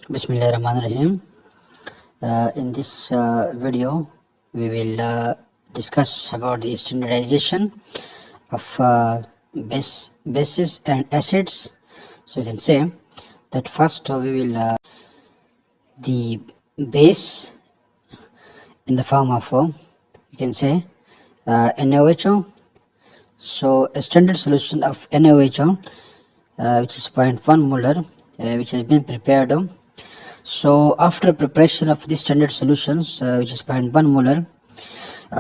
Bismillahirrahmanirrahim. In this video, we will discuss about the standardization of bases and acids. So you can say that first we will the base in the form of you can say NaOH. So a standard solution of NaOH, which is 0.1 molar, which has been prepared. So after preparation of the standard solutions, which is 0.1 molar,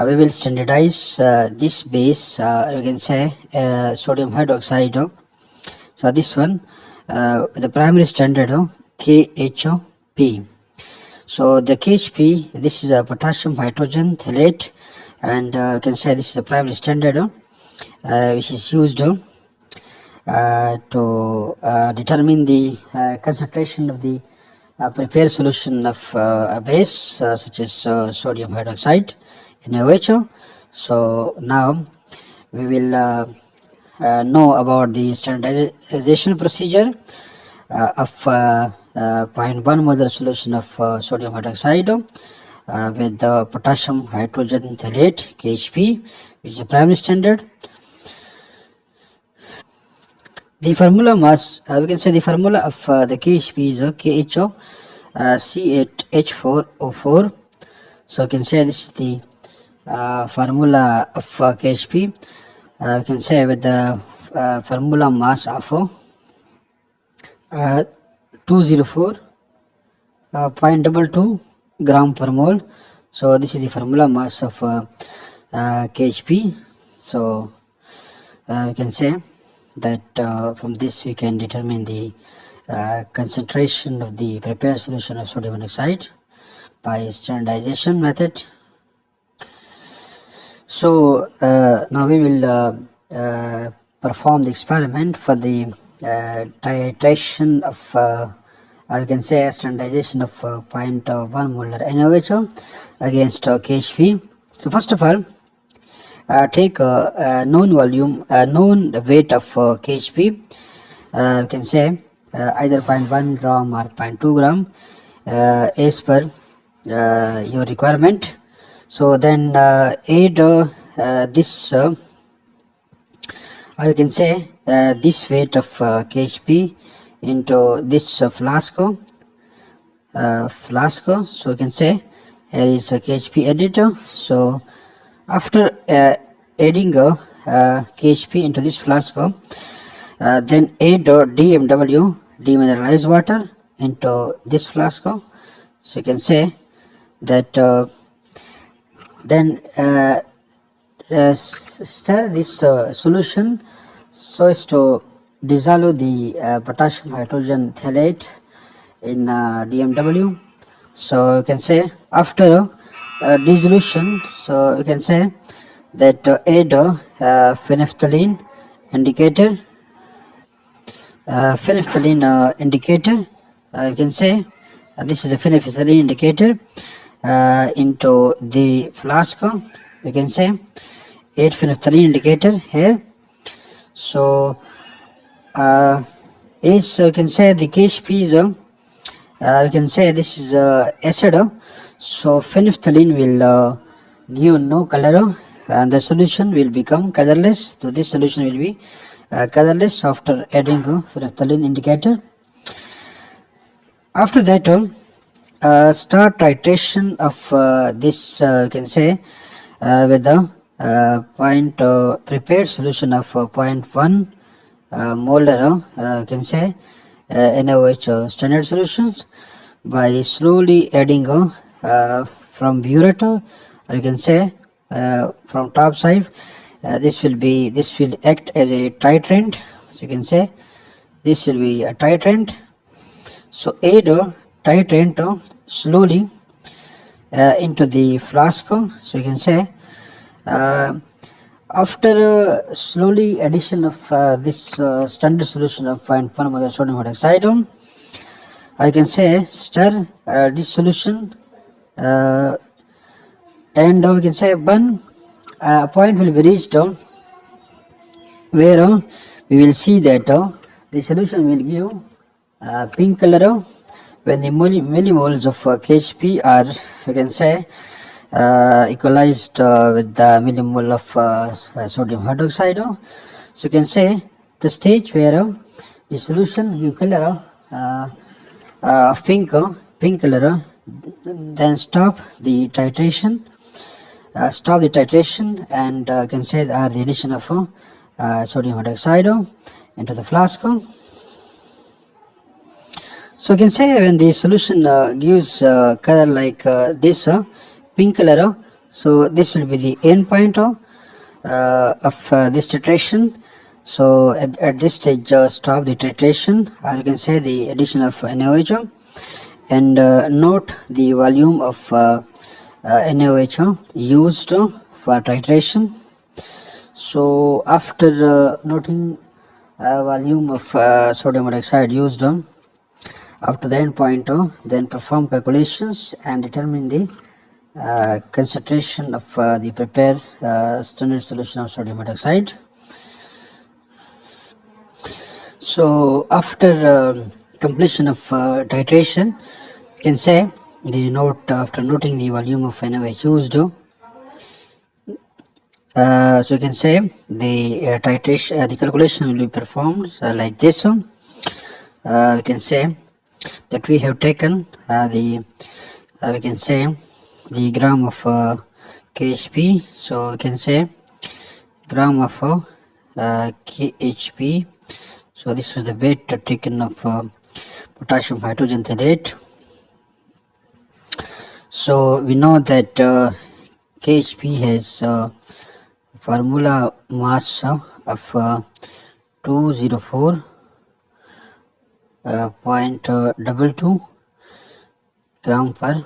we will standardize this base, you can say sodium hydroxide. So this one, the primary standard KHP. So the KHP, this is a potassium hydrogen thalate, and you can say this is a primary standard which is used to determine the concentration of the prepared solution of a base such as sodium hydroxide in NaOH. So now we will know about the standardization procedure of 0.1 molar solution of sodium hydroxide with the potassium hydrogen thalate KHP, which is a primary standard. The formula mass, we can say the formula of the KHP is KHO C8H4O4. So you can say this is the formula of KHP. We can say with the formula mass of 204.22 gram per mole. So this is the formula mass of KHP. So we can say that from this we can determine the concentration of the prepared solution of sodium hydroxide by standardization method. So now we will perform the experiment for the titration of you can say standardization of 0.1 molar NaOH against KHP. So first of all, take a known volume, known weight of KHP. You can say either 0.1 gram or 0.2 gram as per your requirement. So then add this, you can say this weight of KHP into this flask. So you can say here is a KHP editor. So after adding KHP into this flask, then add DMW, demineralized water, into this flask. So you can say that then stir this solution so as to dissolve the potassium hydrogen thalate in DMW. So you can say after dissolution, so you can say that add phenolphthalein indicator, you can say this is the phenolphthalein indicator into the flask. You can say add phenolphthalein indicator here. So is you can say the KHP is you can say this is acid. So phenolphthalein will give no color and the solution will become colorless. So this solution will be colorless after adding phenolphthalein indicator. After that, start titration of this you can say with the prepared solution of 0.1 molar you can say NaOH standard solutions by slowly adding from burette, or you can say from top side. This will act as a titrant. So you can say this will be a titrant. So add titrant slowly into the flask. So you can say after slowly addition of this standard solution of 0.1 molar sodium hydroxide, I can say stir this solution and we can say one point will be reached where we will see that the solution will give pink color when the millimoles of KHP are, you can say, equalized with the millimole of sodium hydroxide. So you can say the stage where the solution give color of pink color, then stop the titration, and you can say the addition of sodium hydroxide into the flask. So you can say when the solution gives color like this, pink color, so this will be the end point of this titration. So at this stage, stop the titration, or you can say the addition of NaOH, and note the volume of NaOH used for titration. So after noting volume of sodium hydroxide used up to the end point, then perform calculations and determine the concentration of the prepared standard solution of sodium hydroxide. So after completion of titration, you can say the note after noting the volume of NaOH used. So you can say the titration, the calculation will be performed like this. You can say that we have taken we can say the gram of KHP. So we can say gram of KHP. So this was the weight taken of potassium hydrogen thalate. So we know that KHP has formula mass of 204.22 gram per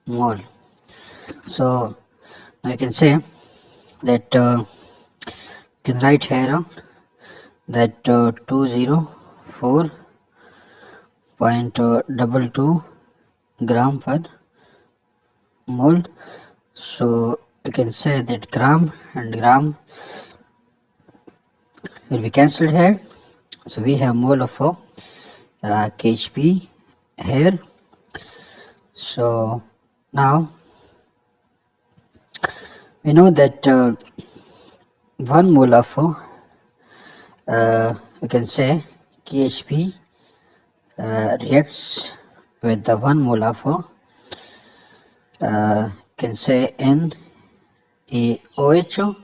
mole. So now you can say that you can write here that 204.22 gram per mole. So you can say that gram and gram will be cancelled here. So we have mole of KHP here. So now we know that 1 mole of we can say KHP reacts with the 1 mole of can say NaOH,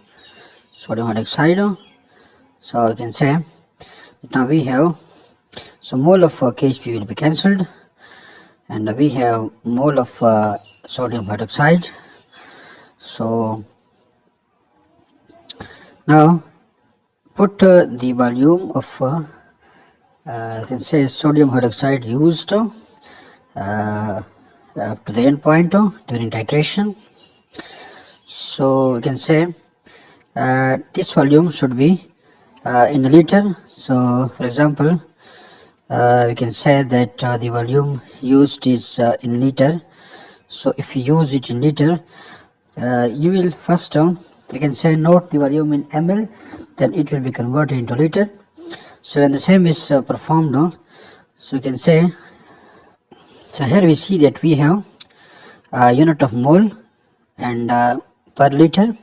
sodium hydroxide. So you can say that now we have, so mole of KHP will be cancelled, and we have mole of sodium hydroxide. So now put the volume of you can say sodium hydroxide used up to the end point during titration. So you can say this volume should be in a liter. So for example, we can say that the volume used is in liter. So if you use it in liter, you will first you can say note the volume in ml, then it will be converted into liter. So when the same is performed, so you can say, so here we see that we have unit of mole and per liter.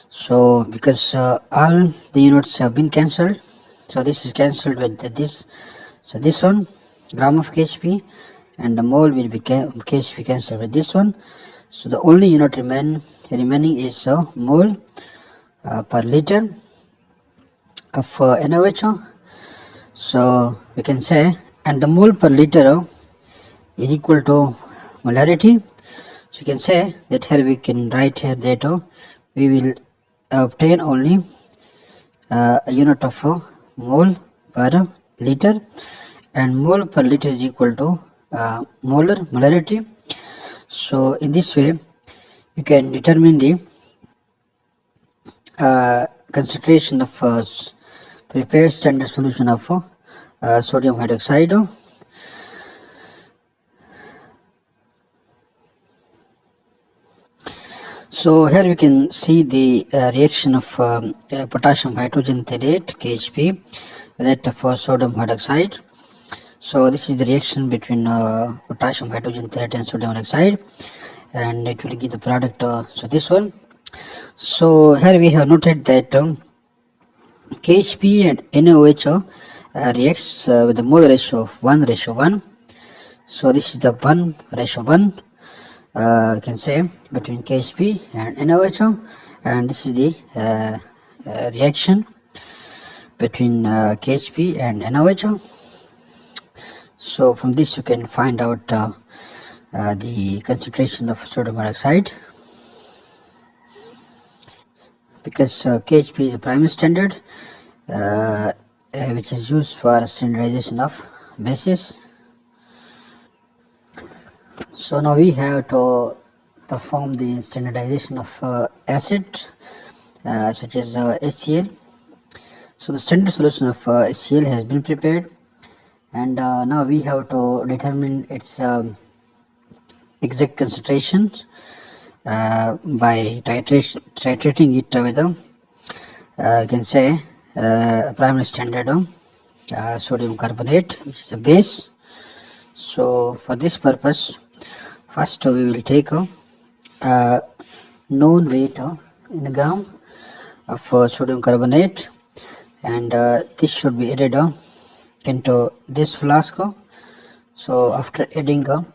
So because all the units have been cancelled, so this is cancelled with this. So this one gram of KHP and the mole will be KHP cancelled with this one. So the only unit remaining is mole per liter of NaOH. So we can say, and the mole per liter is equal to molarity. So you can say that here we can write here that we will obtain only a unit of mole per liter, and mole per liter is equal to molarity. So in this way you can determine the concentration of prepared standard solution of sodium hydroxide. So here we can see the reaction of potassium hydrogen thalate KHP with that of sodium hydroxide. So this is the reaction between potassium hydrogen and sodium oxide, and it will give the product. So this one. So here we have noted that KHP and NaOH reacts with the mole ratio of 1:1. So this is the 1:1. We can say between KHP and NaOH, and this is the reaction between KHP and NaOH. So from this you can find out the concentration of sodium hydroxide, because KHP is a primary standard which is used for standardization of bases. So now we have to perform the standardization of acid such as HCl. So the standard solution of HCl has been prepared, and now we have to determine its exact concentration by titrating it with you can say primary standard sodium carbonate, which is a base. So for this purpose, first we will take a known weight in a gram of sodium carbonate, and this should be added into this flask. So after adding a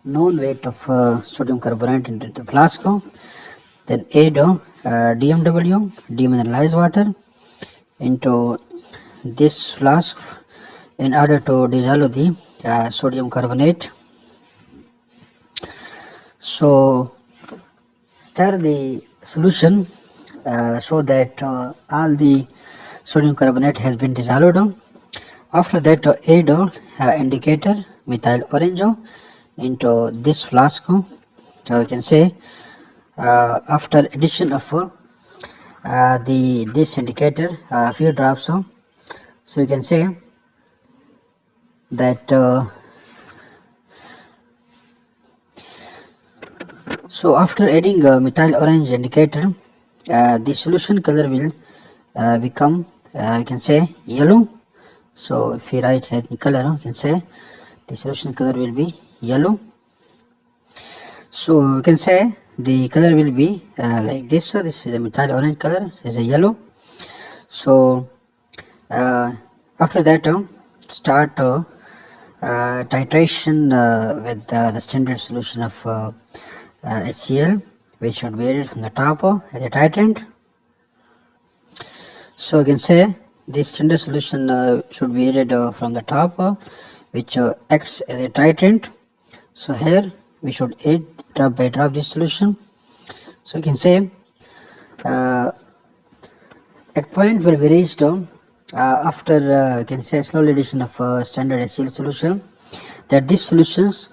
known weight of sodium carbonate into the flask, then add DMW, demineralized water, into this flask in order to dissolve the sodium carbonate. So stir the solution so that all the sodium carbonate has been dissolved. After that, add indicator methyl orange into this flask. So we can say after addition of this indicator, a few drops, so we can say that so after adding methyl orange indicator, the solution color will become we can say yellow. So if we write here in color, you can say the solution color will be yellow. So you can say the color will be like this. So this is a methyl orange color, this is a yellow. So after that, start titration with the standard solution of HCl, which should be added from the top as a titrant. So you can say this standard solution should be added from the top, which acts as a titrant. So here we should add drop by drop this solution. So you can say at point will be reached after you can say slow addition of standard HCl solution, that these solutions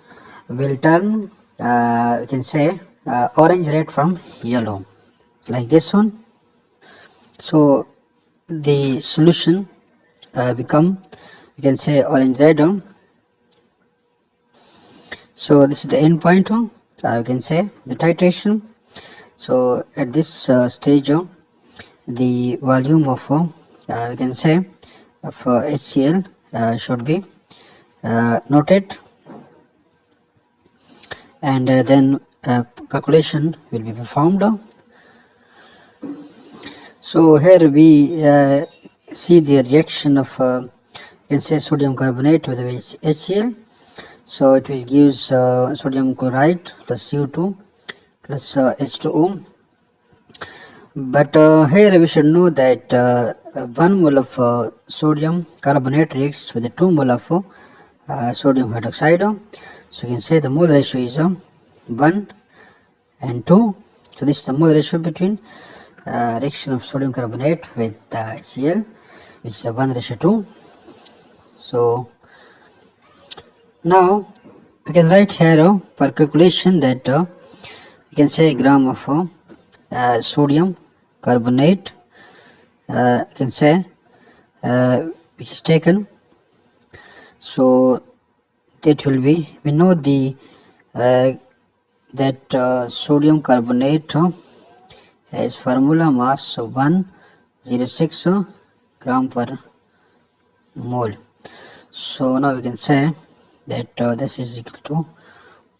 will turn you can say orange red from yellow, like this one. So the solution become you can say orange red. So this is the end point, you can say the titration. So at this stage the volume of we can say of HCl should be noted, and then calculation will be performed. So here we see the reaction of you can say sodium carbonate with HCl. So it will gives sodium chloride plus CO2 plus H2O. But here we should know that 1 mole of sodium carbonate reacts with 2 mole of sodium hydroxide. So you can say the mole ratio is 1 and 2. So this is the mole ratio between reaction of sodium carbonate with HCl, which is 1:2. So now we can write here for calculation that you can say gram of sodium carbonate you can say which is taken. So that will be, we know the that sodium carbonate has formula mass of 106 gram per mole. So now we can say that this is equal to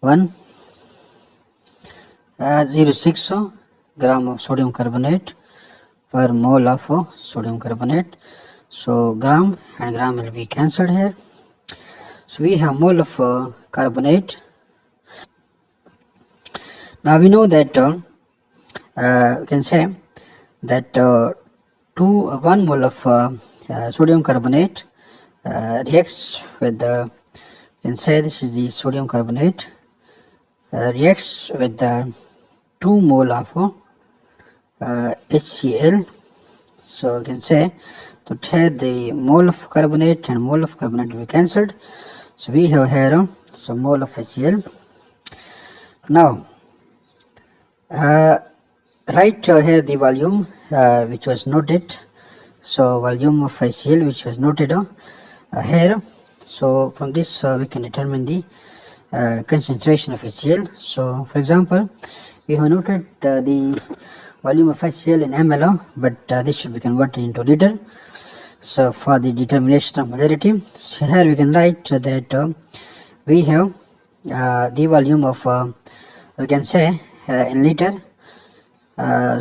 1.06 gram of sodium carbonate per mole of sodium carbonate. So gram and gram will be cancelled here. So we have mole of carbonate. Now we know that we can say that 1 mole of sodium carbonate reacts with the, you can say this is the sodium carbonate, reacts with the 2 mole of HCl. So you can say that here the mole of carbonate and mole of carbonate will be cancelled. So we have here some mole of HCl. Now write here the volume which was noted. So volume of HCl which was noted here. So from this we can determine the concentration of HCl. So for example, we have noted the volume of HCl in ml, but this should be converted into liter. So for the determination of molarity, so here we can write that we have the volume of we can say in liter.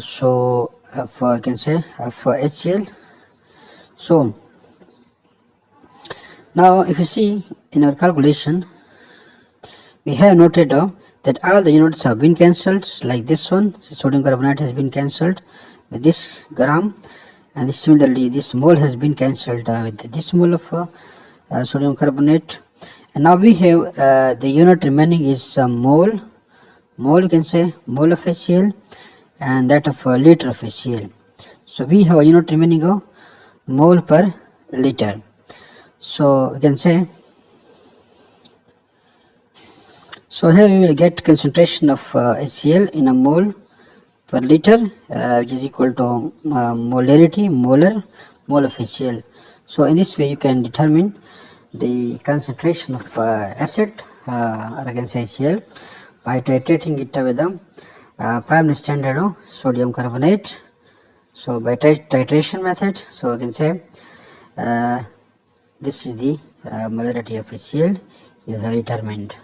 So for I can say for HCl. So now if you see in our calculation, we have noted that all the units have been cancelled, like this one. Sodium carbonate has been cancelled with this gram, and similarly this mole has been cancelled with this mole of sodium carbonate. And now we have the unit remaining is mole you can say mole of HCl and that of liter of HCl. So we have a unit remaining of mole per liter. So we can say, so here we will get concentration of HCl in a mole per liter which is equal to molarity, mole of HCl. So in this way you can determine the concentration of acid or I can say HCl by titrating it with the primary standard sodium carbonate. So by titration method, so we can say this is the molarity of HCl you have determined.